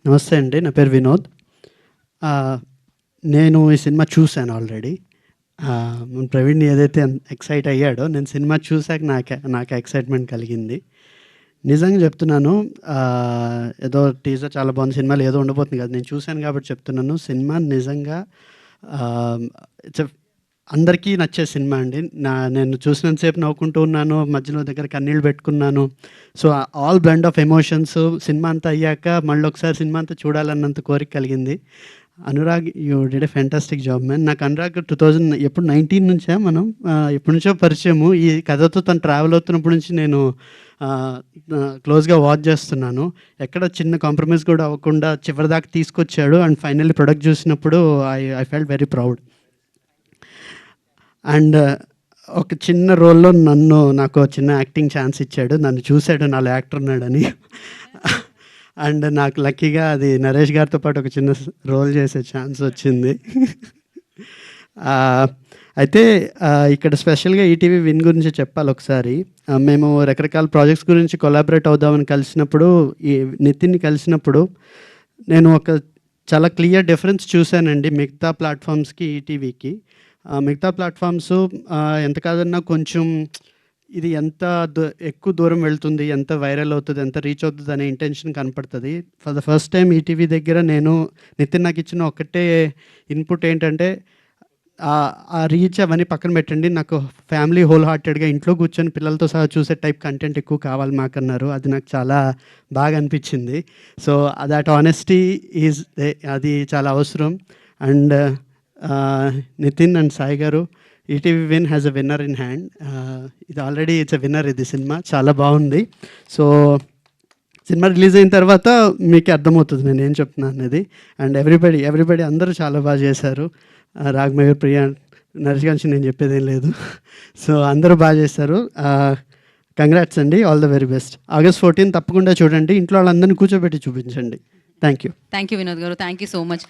నమస్తే అండి. నా పేరు వినోద్. ఆహ్, నేను ఈ సినిమా చూసాను ఆల్రెడీ. ప్రవీణ్ ఏదైతే ఎక్సైట్ అయ్యాడో, నేను సినిమా చూసాక నాకు ఎక్సైట్‌మెంట్ కలిగింది. నిజంగా చెప్తున్నాను. ఏదో టీజర్ చాలా బాగుంది, సినిమాలో ఏదో ఉండబోతుంది కాదు. నేను చూసాను కాబట్టి చెప్తున్నాను. సినిమా నిజంగా ఆహ్, ఇట్స్ అందరికీ నచ్చే సినిమా అండి. నేను చూసినంత సేపు నవ్వుకుంటూ ఉన్నాను. మధ్యలో దగ్గర కన్నీళ్ళు పెట్టుకున్నాను. So, all blend of emotions cinema అంతా అయ్యాక మళ్ళొకసారి సినిమా అంతా చూడాలన్నంత కోరిక కలిగింది. Anurag, you did a fantastic job man. నాకు అనురాగ్ 19 నుంచా మనం ఎప్పటినుంచో పరిచయము. ఈ కథతో తను ట్రావెల్ అవుతున్నప్పటి నుంచి నేను ఆహ్, క్లోజ్‌గా వాచ్ చేస్తున్నాను. ఎక్కడ చిన్న కాంప్రమైజ్ కూడా అవ్వకుండా చివరిదాకా తీసుకొచ్చాడు. అండ్ ఫైనల్లీ ప్రొడక్ట్ చూసినప్పుడు I felt very proud. And ఒక చిన్న రోల్‌లో నాకు చిన్న యాక్టింగ్ ఛాన్స్ ఇచ్చాడు. నన్ను చూసాడు నాలో యాక్టర్ ఉన్నాడని. అండ్ నాకు లక్కీగా అది నరేష్ గారితో పాటు ఒక చిన్న రోల్ చేసే ఛాన్స్ వచ్చింది. ఆహ్, అయితే ఇక్కడ స్పెషల్‌గా ఈటీవీ విన్ గురించి చెప్పాలి ఒకసారి. మేము రకరకాల ప్రాజెక్ట్స్ గురించి కొలాబరేట్ అవుదామని కలిసినప్పుడు, ఈ నితిన్‌ని కలిసినప్పుడు నేను ఒక చాలా క్లియర్ డిఫరెన్స్ చూసానండి మిగతా ప్లాట్‌ఫామ్స్‌కి, ఈటీవీకి. మిగతా ప్లాట్‌ఫామ్స్ ఎంత కాదన్నా కొంచెం ఇది ఎంత ఎక్కువ దూరం వెళ్తుంది, ఎంత వైరల్ అవుతది, ఎంత రీచ్ అవుతది అనే ఇంటెన్షన్ కనపడతది. For the first time ETV దగ్గర నితిన్ నాకిచ్చిన ఒకటే ఇన్‌పుట్ ఏంటంటే, ఆ రీచ్ అవన్నీ పక్కన పెట్టండి. నాకు ఫ్యామిలీ హోల్ హార్టెడ్‌గా ఇంట్లో కూర్చొని పిల్లలతో సహా చూసే టైప్ కంటెంట్ ఎక్కువ కావాలి మాకన్నారు. అది నాకు చాలా బాగా అనిపించింది. సో, దట్ హానెస్టీ అది చాలా అవసరం. అండ్ నితిన్ అండ్ సాయి గారు, ETV win has a winner in hand. ఇది ఆల్రెడీ ఇట్స్ ఎ విన్నర్. ఇది సినిమా చాలా బాగుంది. సో, సినిమా రిలీజ్ అయిన తర్వాత మీకే అర్థమవుతుంది నేనేం చెప్తున్నాను అనేది. అండ్ ఎవ్రీబడి అందరూ చాలా బాగా చేశారు. రాఘమయ్య, ప్రియా, నరేష్ గురించి నేను చెప్పేదేం లేదు. సో, అందరూ బాగా చేశారు. కంగ్రాట్స్ అండి. All the very best. August 14 తప్పకుండా చూడండి. ఇంట్లో వాళ్ళందరిని కూర్చోబెట్టి చూపించండి. Thank you. Thank you Vinod గారు. Thank you so much.